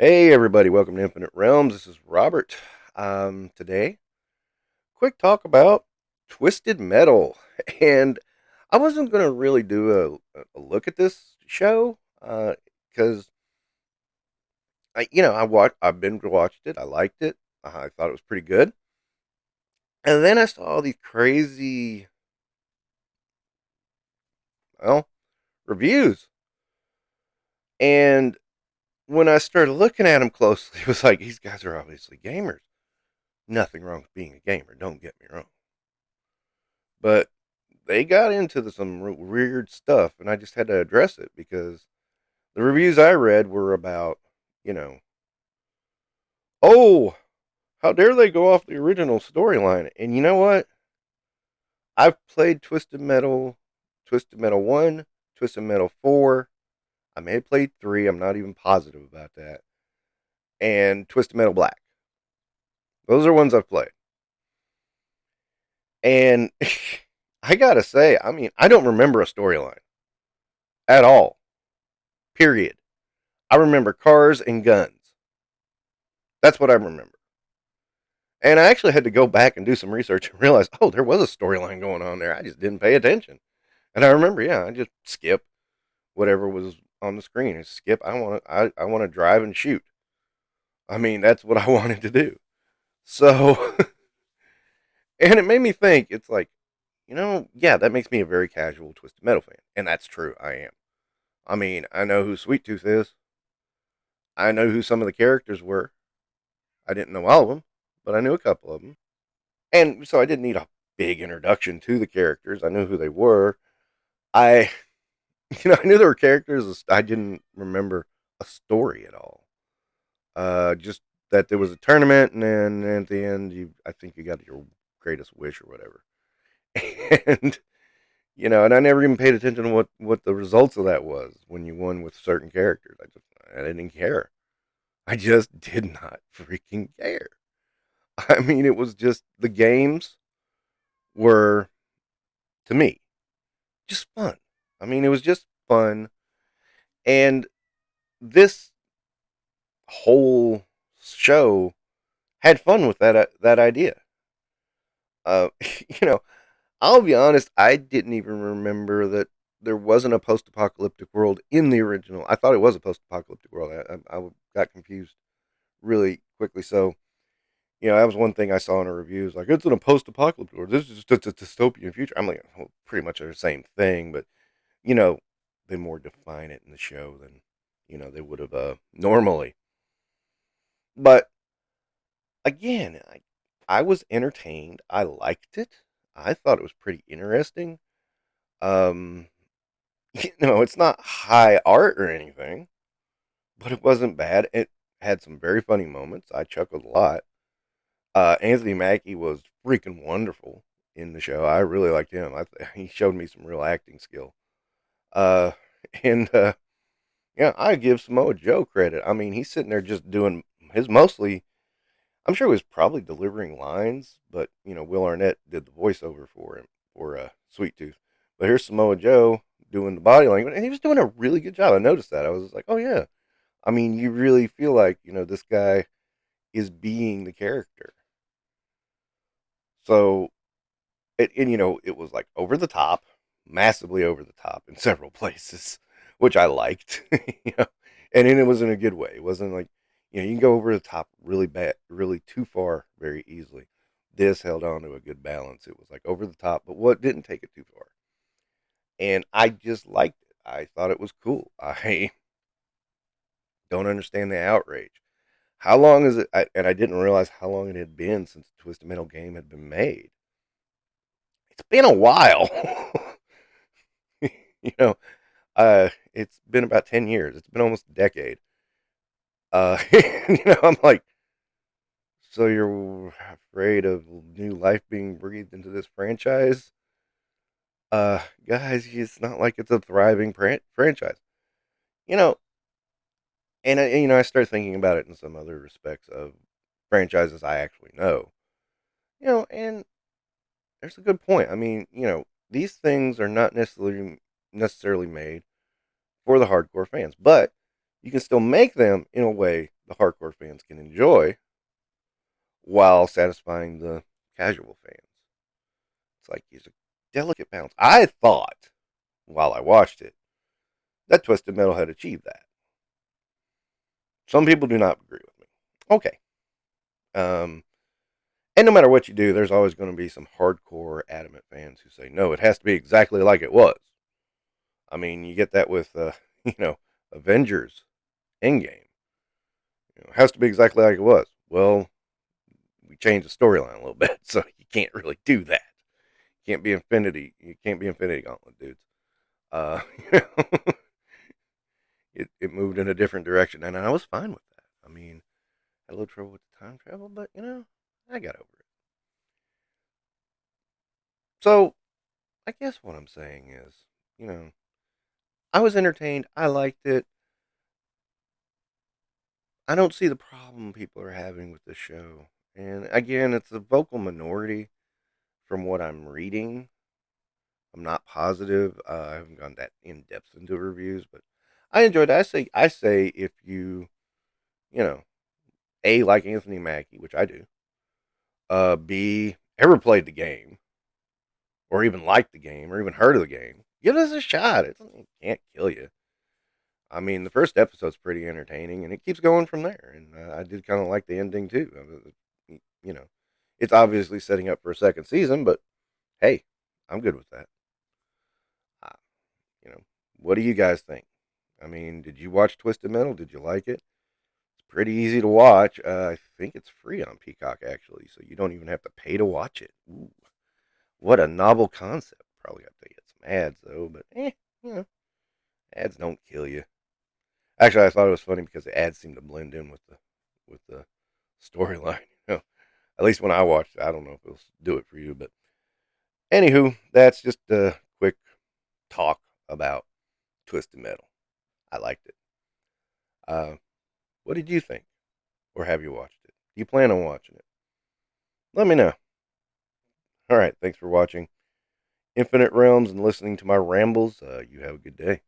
Hey everybody, welcome to Infinite Realms. This is Robert. Today, quick talk about Twisted Metal. And I wasn't going to really do a look at this show because I've been watched it. I liked it. I thought it was pretty good. And then I saw all these crazy, well, reviews. And when I started looking at them closely, it was like, these guys are obviously gamers. Nothing wrong with being a gamer, don't get me wrong. But they got into some weird stuff, and I just had to address it because the reviews I read were about, you know, oh, how dare they go off the original storyline? And you know what? I've played Twisted Metal 1, Twisted Metal 4. I may have played 3. I'm not even positive about that. And Twisted Metal Black. Those are ones I've played. And I gotta say, I mean, I don't remember a storyline at all. Period. I remember cars and guns. That's what I remember. And I actually had to go back and do some research and realize, oh, there was a storyline going on there. I just didn't pay attention. And I remember, yeah, I just skip whatever was on the screen. And skip. I want to drive and shoot. I mean, that's what I wanted to do. So, and it made me think. It's like, yeah, that makes me a very casual Twisted Metal fan, and that's true. I am. I mean, I know who Sweet Tooth is. I know who some of the characters were. I didn't know all of them, but I knew a couple of them. And so I didn't need a big introduction to the characters. I knew who they were. I, I knew there were characters. I didn't remember a story at all. Just that there was a tournament, and then at the end, I think you got your greatest wish or whatever. And and I never even paid attention to what the results of that was when you won with certain characters. I didn't care. I just did not freaking care. I mean, it was just the games were to me just fun. I mean, it was just fun. And this whole show had fun with that idea. Uh, you know, I'll be honest, I didn't even remember that there wasn't a post-apocalyptic world in the original. I thought it was a post-apocalyptic world. I got confused really quickly. So, that was one thing I saw in a review. It's like, it's in a post-apocalyptic world. This is just a dystopian future. I'm like, well, pretty much the same thing, but you know, they more define it in the show than they would have normally. But again, I was entertained. I liked it. I thought it was pretty interesting. Um, it's not high art or anything, but it wasn't bad. It had some very funny moments. I chuckled a lot. Anthony Mackie was freaking wonderful in the show. I really liked him. He showed me some real acting skill. Uh, and Yeah, I give Samoa Joe credit. I mean, he's sitting there just doing his mostly. I'm sure he was probably delivering lines, but Will Arnett did the voiceover for him for Sweet Tooth. But here's Samoa Joe doing the body language, and he was doing a really good job. I noticed that. I was like, oh yeah. I mean, you really feel like this guy is being the character. So it was like over the top, massively over the top in several places, which I liked. you know, and then it was in a good way. It wasn't like you can go over the top really bad, really too far very easily. This held on to a good balance. It was like over the top, but what didn't take it too far. And I just liked it. I thought it was cool. I don't understand the outrage. How long is it? And I didn't realize how long it had been since the Twisted Metal game had been made. It's been a while. you know, it's been about 10 years. It's been almost a decade. I'm like, so you're afraid of new life being breathed into this franchise? Guys, it's not like it's a thriving franchise. You know, I start thinking about it in some other respects of franchises I actually know. And there's a good point. I mean, these things are not necessarily made for the hardcore fans, but you can still make them in a way the hardcore fans can enjoy while satisfying the casual fans. It's like it's a delicate balance. I thought while I watched it that Twisted Metal had achieved that. Some people do not agree with me. Okay. Um, and no matter what you do, there's always going to be some hardcore, adamant fans who say, no, it has to be exactly like it was. I mean, you get that with, you know, Avengers Endgame. It has to be exactly like it was. Well, we changed the storyline a little bit, so you can't really do that. You can't be Infinity. You can't be Infinity Gauntlet, dudes. Uh, it moved in a different direction, and I was fine with that. I mean, I had a little trouble with the time travel, but I got over it. So I guess what I'm saying is, you know, I was entertained. I liked it. I don't see the problem people are having with the show. And again, it's a vocal minority from what I'm reading. I'm not positive. I haven't gone that in depth into reviews, but I enjoyed it. I say if you know, A, like Anthony Mackie, which I do, B, ever played the game, or even liked the game, or even heard of the game, give this a shot. It can't kill you. I mean, the first episode's pretty entertaining, and it keeps going from there. And I did kind of like the ending too. You know, it's obviously setting up for a second season, but hey, I'm good with that. Uh, you know, what do you guys think? I mean, did you watch Twisted Metal? Did you like it? It's pretty easy to watch. I think it's free on Peacock actually, so you don't even have to pay to watch it. Ooh, what a novel concept. Probably got to get some ads though, but you know, ads don't kill you. Actually, I thought it was funny because the ads seemed to blend in with the storyline. At least when I watched it, I don't know if it'll do it for you, but anywho, that's just a quick talk about Twisted Metal. I liked it. Uh, what did you think, or have you watched it? Do you plan on watching it? Let me know. All right, thanks for watching Infinite Realms and listening to my rambles. You have a good day.